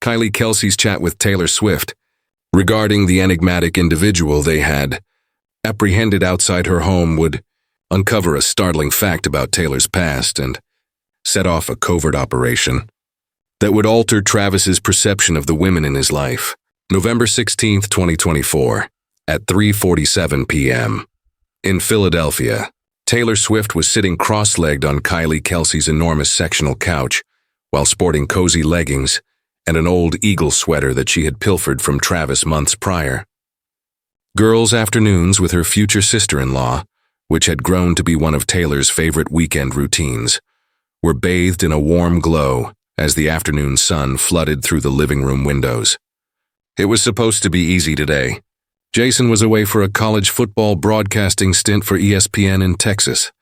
Kelce's chat with Taylor Swift regarding the enigmatic individual they had apprehended outside her home would uncover a startling fact about Taylor's past and set off a covert operation that would alter Travis's perception of the women in his life. November 16, 2024, at 3:47 p.m. In Philadelphia, Taylor Swift was sitting cross-legged on Kelce's enormous sectional couch while sporting cozy leggings and an old Eagle sweater that she had pilfered from Travis months prior. Girls' afternoons with her future sister-in-law, which had grown to be one of Taylor's favorite weekend routines, were bathed in a warm glow as the afternoon sun flooded through the living room windows. It was supposed to be easy today. Jason was away for a college football broadcasting stint for ESPN in Texas,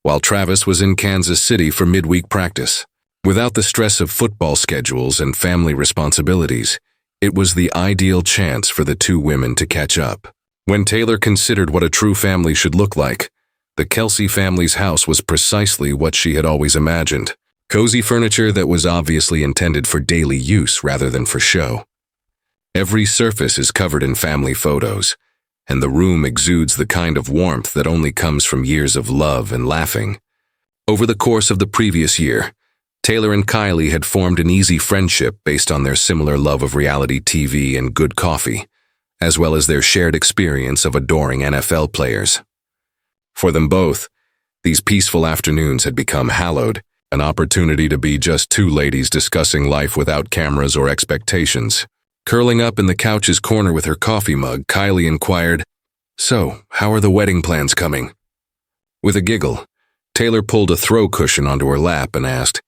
while Travis was in Kansas City for midweek practice. Without the stress of football schedules and family responsibilities, it was the ideal chance for the two women to catch up. When Taylor considered what a true family should look like, the Kelce family's house was precisely what she had always imagined. Cozy furniture that was obviously intended for daily use rather than for show. Every surface is covered in family photos, and the room exudes the kind of warmth that only comes from years of love and laughing. Over the course of the previous year, Taylor and Kylie had formed an easy friendship based on their similar love of reality TV and good coffee, as well as their shared experience of adoring NFL players. For them both, these peaceful afternoons had become hallowed, an opportunity to be just two ladies discussing life without cameras or expectations. Curling up in the couch's corner with her coffee mug, Kylie inquired, "So, how are the wedding plans coming?" With a giggle, Taylor pulled a throw cushion onto her lap and asked,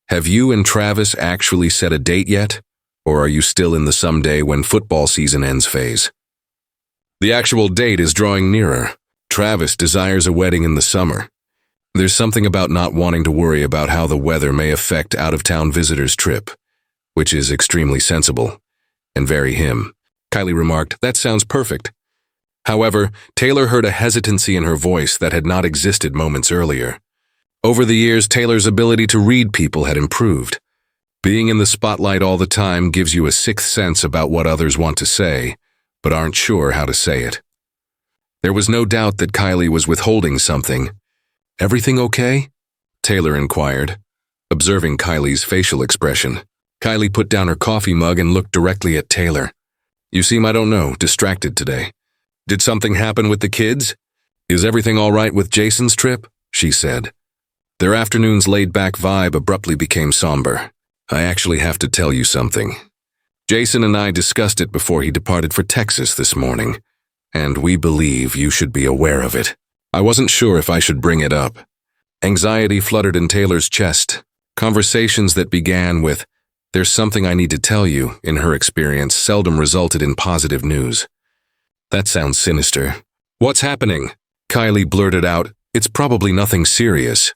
"Have you and Travis actually set a date yet? Or are you still in the someday when football season ends phase?" "The actual date is drawing nearer. Travis desires a wedding in the summer. There's something about not wanting to worry about how the weather may affect out-of-town visitors' trip, which is extremely sensible and very him." Kylie remarked, "That sounds perfect." However, Taylor heard a hesitancy in her voice that had not existed moments earlier. Over the years, Taylor's ability to read people had improved. Being in the spotlight all the time gives you a sixth sense about what others want to say, but aren't sure how to say it. There was no doubt that Kylie was withholding something. "Everything okay?" Taylor inquired, observing Kylie's facial expression. Kylie put down her coffee mug and looked directly at Taylor. "You seem, I don't know, distracted today. Did something happen with the kids? Is everything all right with Jason's trip?" she said. Their afternoon's laid-back vibe abruptly became somber. "I actually have to tell you something. Jason and I discussed it before he departed for Texas this morning, and we believe you should be aware of it." I wasn't sure if I should bring it up. Anxiety fluttered in Taylor's chest. Conversations that began with, "There's something I need to tell you," in her experience, seldom resulted in positive news. "That sounds sinister." "What's happening?" Kylie blurted out, "It's probably nothing serious."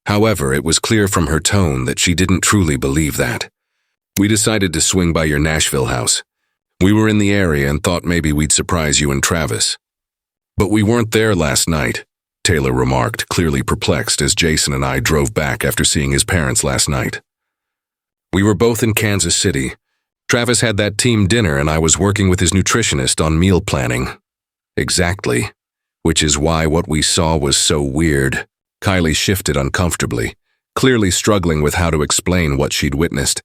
However, it was clear from her tone that she didn't truly believe that. "We decided to swing by your Nashville house. We were in the area and thought maybe we'd surprise you and Travis. But we weren't there last night," Taylor remarked, clearly perplexed as Jason and I drove back after seeing his parents last night. "We were both in Kansas City. Travis had that team dinner and I was working with his nutritionist on meal planning." "Exactly. Which is why what we saw was so weird." Kylie shifted uncomfortably, clearly struggling with how to explain what she'd witnessed.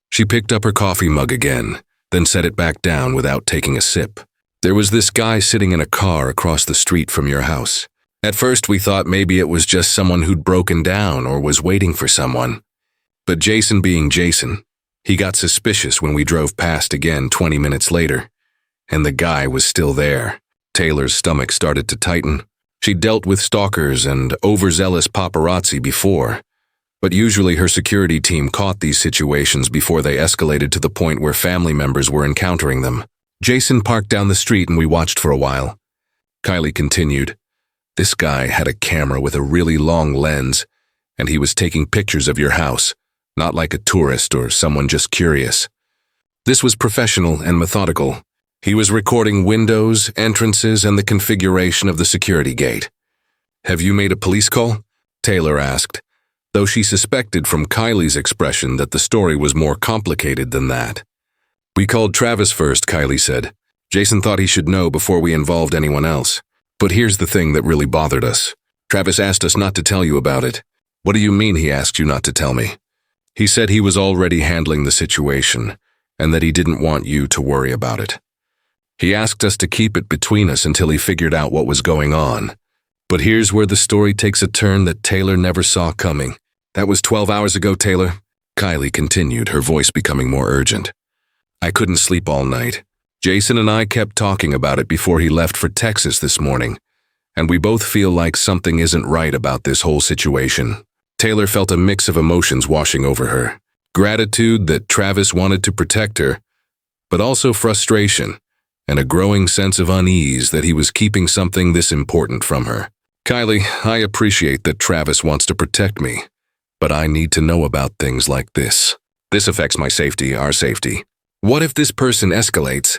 She picked up her coffee mug again, then set it back down without taking a sip. "There was this guy sitting in a car across the street from your house. At first we thought maybe it was just someone who'd broken down or was waiting for someone. But Jason being Jason, he got suspicious when we drove past again 20 minutes later, and the guy was still there." Taylor's stomach started to tighten. She dealt with stalkers and overzealous paparazzi before, but usually her security team caught these situations before they escalated to the point where family members were encountering them. "Jason parked down the street and we watched for a while." Kylie continued, "This guy had a camera with a really long lens, and he was taking pictures of your house, not like a tourist or someone just curious. This was professional and methodical. He was recording windows, entrances, and the configuration of the security gate." "Have you made a police call?" Taylor asked, though she suspected from Kylie's expression that the story was more complicated than that. "We called Travis first," Kylie said. "Jason thought he should know before we involved anyone else. But here's the thing that really bothered us. Travis asked us not to tell you about it." "What do you mean he asked you not to tell me?" "He said he was already handling the situation, and that he didn't want you to worry about it. He asked us to keep it between us until he figured out what was going on. But here's where the story takes a turn that Taylor never saw coming. That was 12 hours ago, Taylor," Kylie continued, her voice becoming more urgent. "I couldn't sleep all night. Jason and I kept talking about it before he left for Texas this morning, and we both feel like something isn't right about this whole situation." Taylor felt a mix of emotions washing over her. Gratitude that Travis wanted to protect her, but also frustration and a growing sense of unease that he was keeping something this important from her. "Kylie, I appreciate that Travis wants to protect me, but I need to know about things like this. This affects my safety, our safety. What if this person escalates?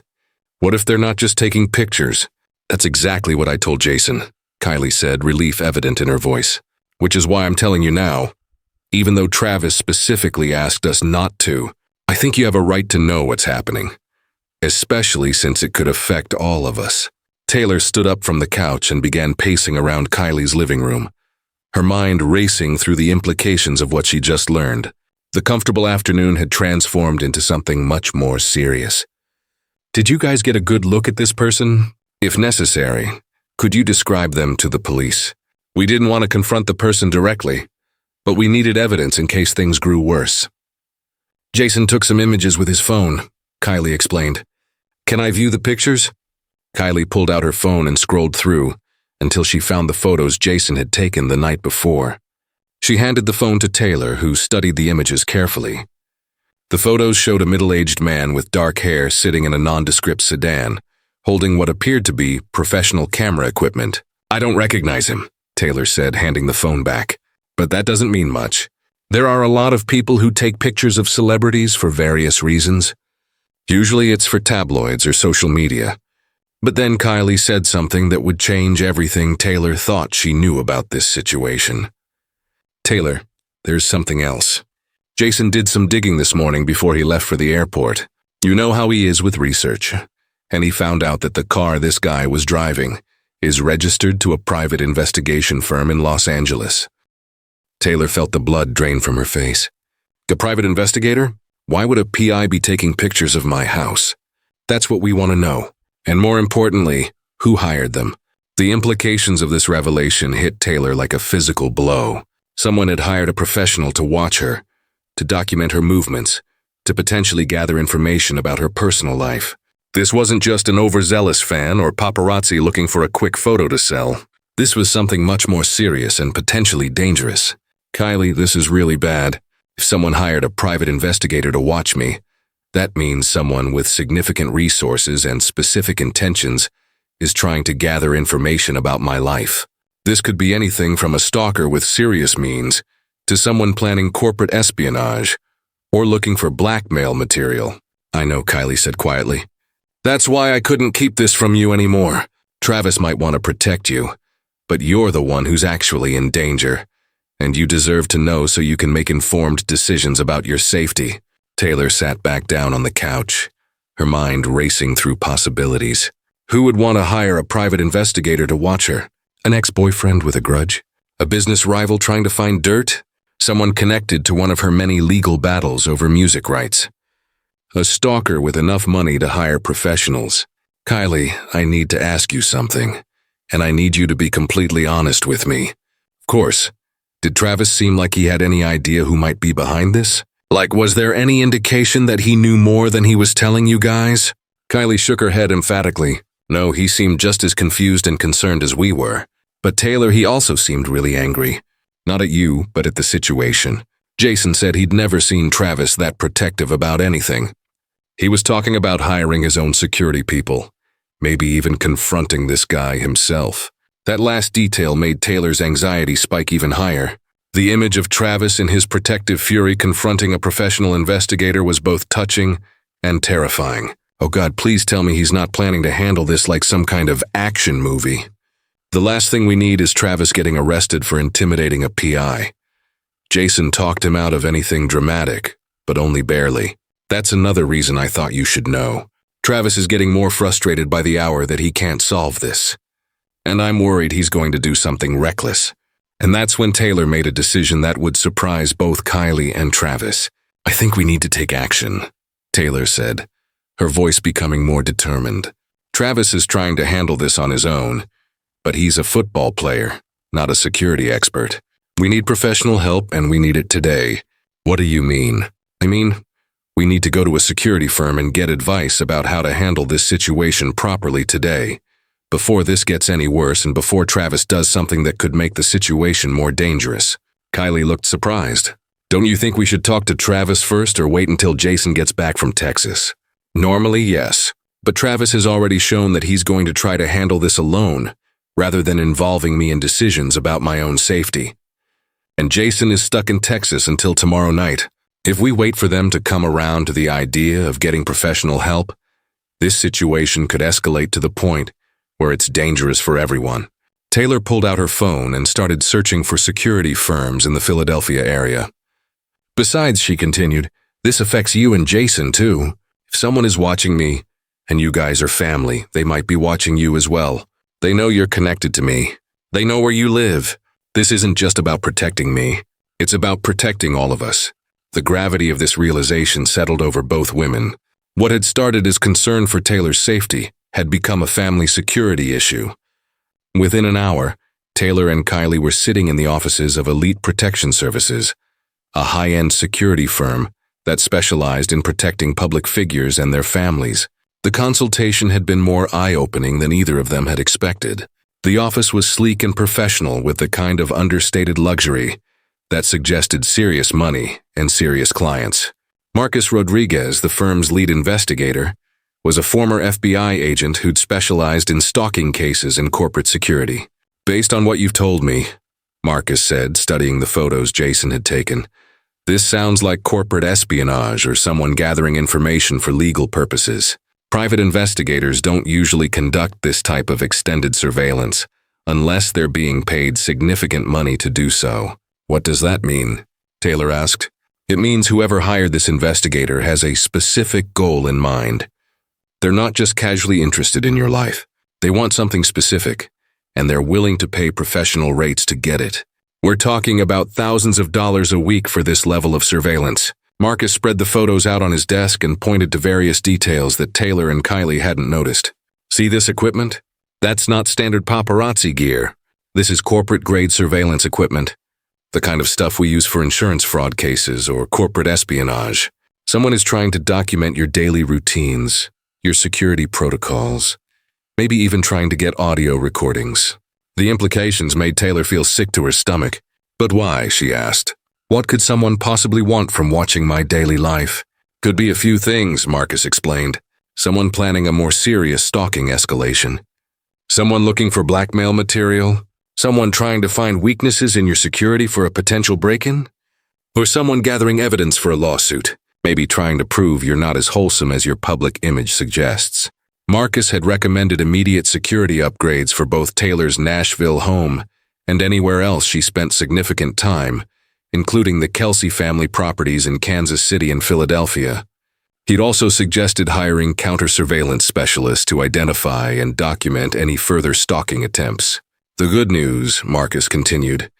What if they're not just taking pictures?" "That's exactly what I told Jason," Kylie said, relief evident in her voice. "Which is why I'm telling you now. Even though Travis specifically asked us not to, I think you have a right to know what's happening, especially since it could affect all of us." Taylor stood up from the couch and began pacing around Kylie's living room, her mind racing through the implications of what she just learned. The comfortable afternoon had transformed into something much more serious. "Did you guys get a good look at this person? If necessary, could you describe them to the police? We didn't want to confront the person directly, but we needed evidence in case things grew worse." "Jason took some images with his phone," Kylie explained. "Can I view the pictures?" Kylie pulled out her phone and scrolled through until she found the photos Jason had taken the night before. She handed the phone to Taylor, who studied the images carefully. The photos showed a middle-aged man with dark hair sitting in a nondescript sedan, holding what appeared to be professional camera equipment. "I don't recognize him," Taylor said, handing the phone back. "But that doesn't mean much. There are a lot of people who take pictures of celebrities for various reasons. Usually it's for tabloids or social media." But then Kylie said something that would change everything Taylor thought she knew about this situation. "Taylor, there's something else. Jason did some digging this morning before he left for the airport. You know how he is with research. And he found out that the car this guy was driving is registered to a private investigation firm in Los Angeles." Taylor felt the blood drain from her face. "A private investigator? Why would a PI be taking pictures of my house? That's what we want to know. And more importantly, who hired them?" The implications of this revelation hit Taylor like a physical blow. Someone had hired a professional to watch her, to document her movements, to potentially gather information about her personal life. This wasn't just an overzealous fan or paparazzi looking for a quick photo to sell. This was something much more serious and potentially dangerous. "Kylie, this is really bad. If someone hired a private investigator to watch me, that means someone with significant resources and specific intentions is trying to gather information about my life. This could be anything from a stalker with serious means to someone planning corporate espionage or looking for blackmail material." "I know," Kylie said quietly. "That's why I couldn't keep this from you anymore. Travis might want to protect you, but you're the one who's actually in danger, and you deserve to know so you can make informed decisions about your safety." Taylor sat back down on the couch, her mind racing through possibilities. Who would want to hire a private investigator to watch her? An ex-boyfriend with a grudge? A business rival trying to find dirt? Someone connected to one of her many legal battles over music rights? A stalker with enough money to hire professionals? "Kylie, I need to ask you something, and I need you to be completely honest with me. Of course, did Travis seem like he had any idea who might be behind this? Like, was there any indication that he knew more than he was telling you guys?" Kylie shook her head emphatically. "No, he seemed just as confused and concerned as we were. But Taylor, he also seemed really angry. Not at you, but at the situation. Jason said he'd never seen Travis that protective about anything. He was talking about hiring his own security people, maybe even confronting this guy himself. That last detail made Taylor's anxiety spike even higher. The image of Travis in his protective fury confronting a professional investigator was both touching and terrifying. Oh God, please tell me he's not planning to handle this like some kind of action movie. The last thing we need is Travis getting arrested for intimidating a PI. Jason talked him out of anything dramatic, but only barely. That's another reason I thought you should know. Travis is getting more frustrated by the hour that he can't solve this. And I'm worried he's going to do something reckless. And that's when Taylor made a decision that would surprise both Kylie and Travis. I think we need to take action, Taylor said, her voice becoming more determined. Travis is trying to handle this on his own, but he's a football player, not a security expert. We need professional help and we need it today. What do you mean? I mean, we need to go to a security firm and get advice about how to handle this situation properly today, before this gets any worse and before Travis does something that could make the situation more dangerous. Kylie looked surprised. Don't you think we should talk to Travis first or wait until Jason gets back from Texas? Normally, yes, but Travis has already shown that he's going to try to handle this alone, rather than involving me in decisions about my own safety. And Jason is stuck in Texas until tomorrow night. If we wait for them to come around to the idea of getting professional help, this situation could escalate to the point where it's dangerous for everyone. Taylor pulled out her phone and started searching for security firms in the Philadelphia area. Besides, she continued, this affects you and Jason too. If someone is watching me, and you guys are family, they might be watching you as well. They know you're connected to me. They know where you live. This isn't just about protecting me. It's about protecting all of us. The gravity of this realization settled over both women. What had started as concern for Taylor's safety had become a family security issue. Within an hour, Taylor and Kylie were sitting in the offices of Elite Protection Services, a high-end security firm that specialized in protecting public figures and their families. The consultation had been more eye-opening than either of them had expected. The office was sleek and professional with the kind of understated luxury that suggested serious money and serious clients. Marcus Rodriguez, the firm's lead investigator, was a former FBI agent who'd specialized in stalking cases in corporate security. Based on what you've told me, Marcus said, studying the photos Jason had taken, this sounds like corporate espionage or someone gathering information for legal purposes. Private investigators don't usually conduct this type of extended surveillance unless they're being paid significant money to do so. What does that mean? Taylor asked. It means whoever hired this investigator has a specific goal in mind. They're not just casually interested in your life. They want something specific, and they're willing to pay professional rates to get it. We're talking about thousands of dollars a week for this level of surveillance. Marcus spread the photos out on his desk and pointed to various details that Taylor and Kylie hadn't noticed. See this equipment? That's not standard paparazzi gear. This is corporate-grade surveillance equipment, the kind of stuff we use for insurance fraud cases or corporate espionage. Someone is trying to document your daily routines, your security protocols, maybe even trying to get audio recordings. The implications made Taylor feel sick to her stomach. But why, she asked. What could someone possibly want from watching my daily life? Could be a few things, Marcus explained. Someone planning a more serious stalking escalation. Someone looking for blackmail material. Someone trying to find weaknesses in your security for a potential break-in? Or someone gathering evidence for a lawsuit, maybe trying to prove you're not as wholesome as your public image suggests. Marcus had recommended immediate security upgrades for both Taylor's Nashville home and anywhere else she spent significant time, including the Kelce family properties in Kansas City and Philadelphia. He'd also suggested hiring counter-surveillance specialists to identify and document any further stalking attempts. The good news, Marcus continued,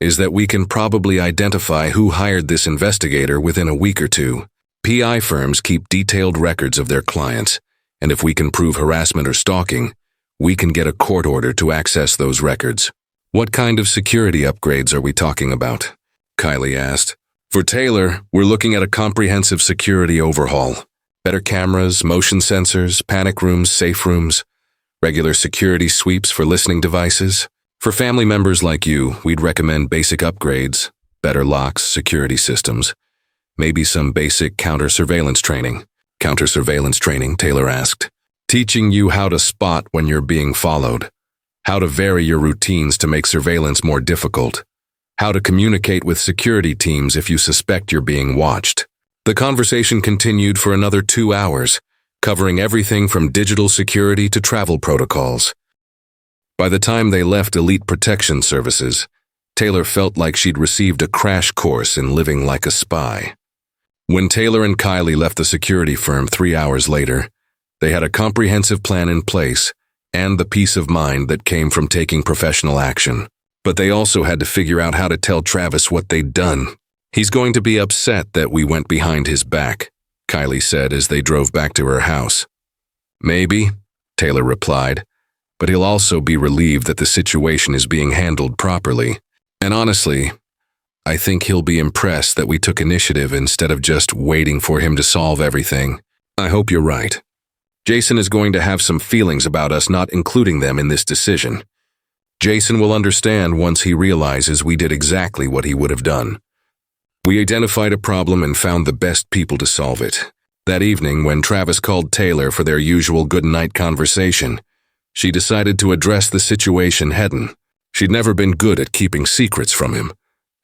is that we can probably identify who hired this investigator within a week or two. PI firms keep detailed records of their clients, and if we can prove harassment or stalking, we can get a court order to access those records. What kind of security upgrades are we talking about? Kylie asked. For Taylor, we're looking at a comprehensive security overhaul. Better cameras, motion sensors, panic rooms, safe rooms, regular security sweeps for listening devices. For family members like you, we'd recommend basic upgrades, better locks, security systems, maybe some basic counter-surveillance training. Counter-surveillance training, Taylor asked. Teaching you how to spot when you're being followed, how to vary your routines to make surveillance more difficult, how to communicate with security teams if you suspect you're being watched. The conversation continued for another 2 hours, covering everything from digital security to travel protocols. By the time they left Elite Protection Services, Taylor felt like she'd received a crash course in living like a spy. When Taylor and Kylie left the security firm 3 hours later, they had a comprehensive plan in place and the peace of mind that came from taking professional action. But they also had to figure out how to tell Travis what they'd done. "He's going to be upset that we went behind his back," Kylie said as they drove back to her house. "Maybe," Taylor replied, "but he'll also be relieved that the situation is being handled properly. And honestly, I think he'll be impressed that we took initiative instead of just waiting for him to solve everything. I hope you're right. Jason is going to have some feelings about us not including them in this decision. Jason will understand once he realizes we did exactly what he would have done. We identified a problem and found the best people to solve it." That evening, when Travis called Taylor for their usual good-night conversation, she decided to address the situation head-on. She'd never been good at keeping secrets from him,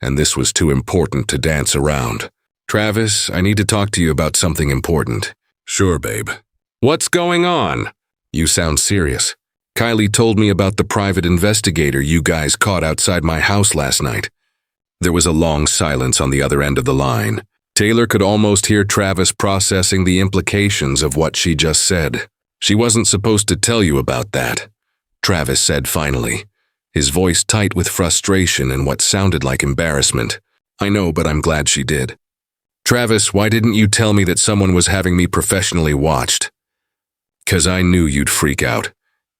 and this was too important to dance around. "Travis, I need to talk to you about something important." "Sure, babe." "What's going on?" "You sound serious. Kylie told me about the private investigator you guys caught outside my house last night." There was a long silence on the other end of the line. Taylor could almost hear Travis processing the implications of what she just said. "She wasn't supposed to tell you about that," Travis said finally, his voice tight with frustration and what sounded like embarrassment. "I know, but I'm glad she did." "Travis, why didn't you tell me that someone was having me professionally watched?" "'Cause I knew you'd freak out,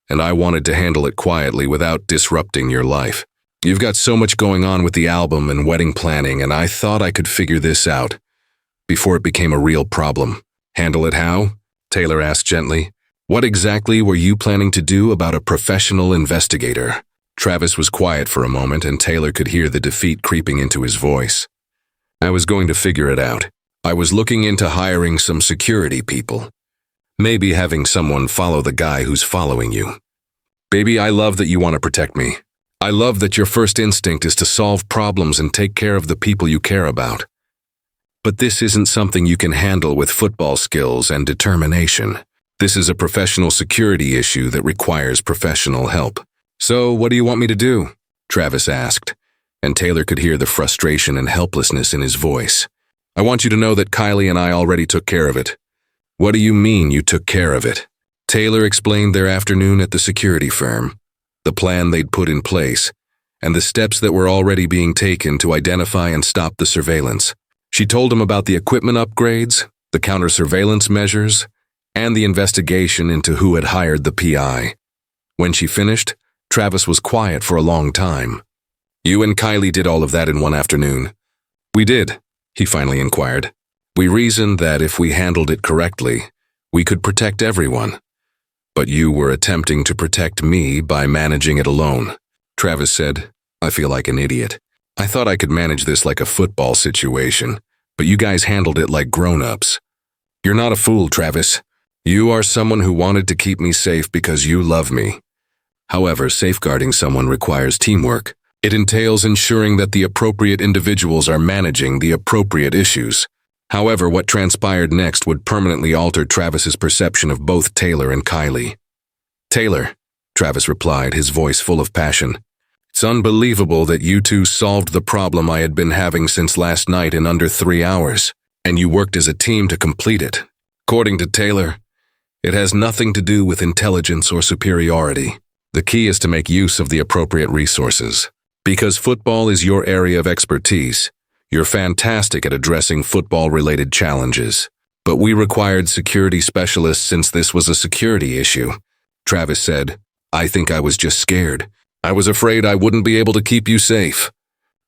and I wanted to handle it quietly without disrupting your life. You've got so much going on with the album and wedding planning, and I thought I could figure this out before it became a real problem." "Handle it how?" Taylor asked gently. "What exactly were you planning to do about a professional investigator?" Travis was quiet for a moment, and Taylor could hear the defeat creeping into his voice. "I was going to figure it out. I was looking into hiring some security people. Maybe having someone follow the guy who's following you. Baby, I love that you want to protect me. I love that your first instinct is to solve problems and take care of the people you care about. But this isn't something you can handle with football skills and determination. This is a professional security issue that requires professional help." "So, what do you want me to do?" Travis asked, and Taylor could hear the frustration and helplessness in his voice. "I want you to know that Kylie and I already took care of it." "What do you mean you took care of it?" Taylor explained their afternoon at the security firm, the plan they'd put in place, and the steps that were already being taken to identify and stop the surveillance. She told him about the equipment upgrades, the counter-surveillance measures, and the investigation into who had hired the PI. When she finished, Travis was quiet for a long time. "You and Kylie did all of that in one afternoon?" "We did," he finally inquired. "We reasoned that if we handled it correctly, we could protect everyone. But you were attempting to protect me by managing it alone." Travis said, "I feel like an idiot. I thought I could manage this like a football situation, but you guys handled it like grown-ups." "You're not a fool, Travis. You are someone who wanted to keep me safe because you love me. However, safeguarding someone requires teamwork. It entails ensuring that the appropriate individuals are managing the appropriate issues." However, what transpired next would permanently alter Travis's perception of both Taylor and Kylie. "Taylor," Travis replied, his voice full of passion, "it's unbelievable that you two solved the problem I had been having since last night in under 3 hours, and you worked as a team to complete it. According to Taylor, it has nothing to do with intelligence or superiority. The key is to make use of the appropriate resources. Because football is your area of expertise, you're fantastic at addressing football-related challenges. But we required security specialists since this was a security issue." Travis said, "I think I was just scared. I was afraid I wouldn't be able to keep you safe.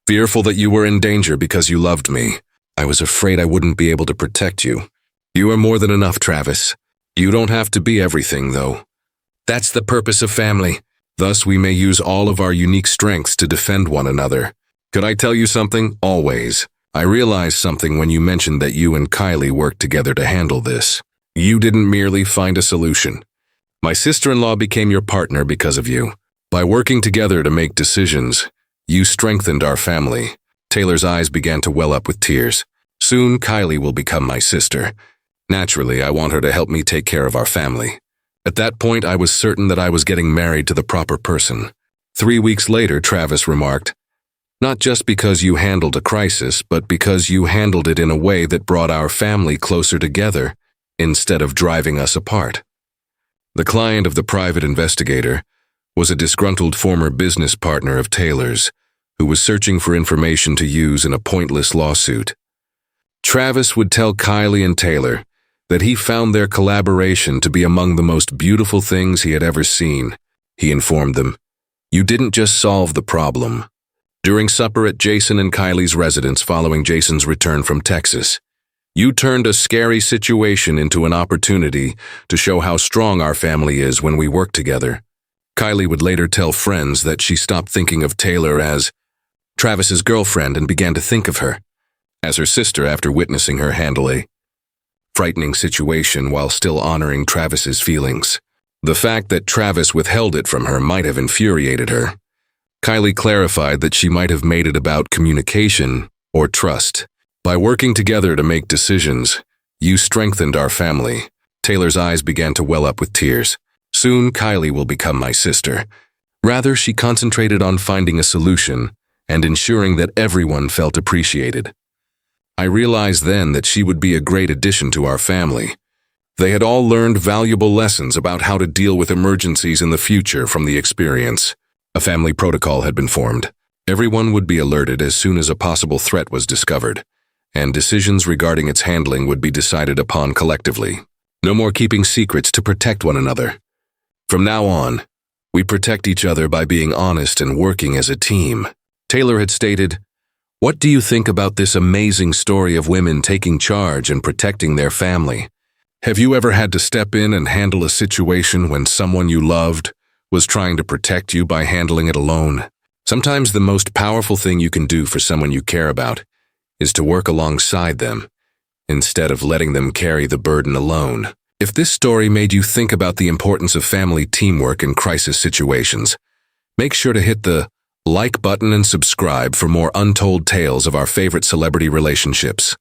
Fearful that you were in danger because you loved me. I was afraid I wouldn't be able to protect you. You are more than enough, Travis. You don't have to be everything, though. That's the purpose of family. Thus, we may use all of our unique strengths to defend one another. Could I tell you something? Always. I realized something when you mentioned that you and Kylie worked together to handle this. You didn't merely find a solution. My sister-in-law became your partner because of you. By working together to make decisions, you strengthened our family." Taylor's eyes began to well up with tears. "Soon, Kylie will become my sister. Naturally, I want her to help me take care of our family. At that point, I was certain that I was getting married to the proper person." 3 weeks later, Travis remarked, Not just because you handled a crisis, but because you handled it in a way that brought our family closer together instead of driving us apart. The client of the private investigator was a disgruntled former business partner of Taylor's who was searching for information to use in a pointless lawsuit. Travis would tell Kylie and Taylor that he found their collaboration to be among the most beautiful things he had ever seen. He informed them, "You didn't just solve the problem." During supper at Jason and Kylie's residence following Jason's return from Texas, "You turned a scary situation into an opportunity to show how strong our family is when we work together." Kylie would later tell friends that she stopped thinking of Taylor as Travis's girlfriend and began to think of her as her sister after witnessing her handle a frightening situation while still honoring Travis's feelings. The fact that Travis withheld it from her might have infuriated her. Kylie clarified that she might have made it about communication or trust. "By working together to make decisions, you strengthened our family." Taylor's eyes began to well up with tears. "Soon, Kylie will become my sister." Rather, she concentrated on finding a solution and ensuring that everyone felt appreciated. "I realized then that she would be a great addition to our family." They had all learned valuable lessons about how to deal with emergencies in the future from the experience. A family protocol had been formed. Everyone would be alerted as soon as a possible threat was discovered, and decisions regarding its handling would be decided upon collectively. No more keeping secrets to protect one another. From now on, we protect each other by being honest and working as a team. Taylor had stated, "What do you think about this amazing story of women taking charge and protecting their family? Have you ever had to step in and handle a situation when someone you loved was trying to protect you by handling it alone? Sometimes the most powerful thing you can do for someone you care about is to work alongside them instead of letting them carry the burden alone." If this story made you think about the importance of family teamwork in crisis situations, make sure to hit the like button and subscribe for more untold tales of our favorite celebrity relationships.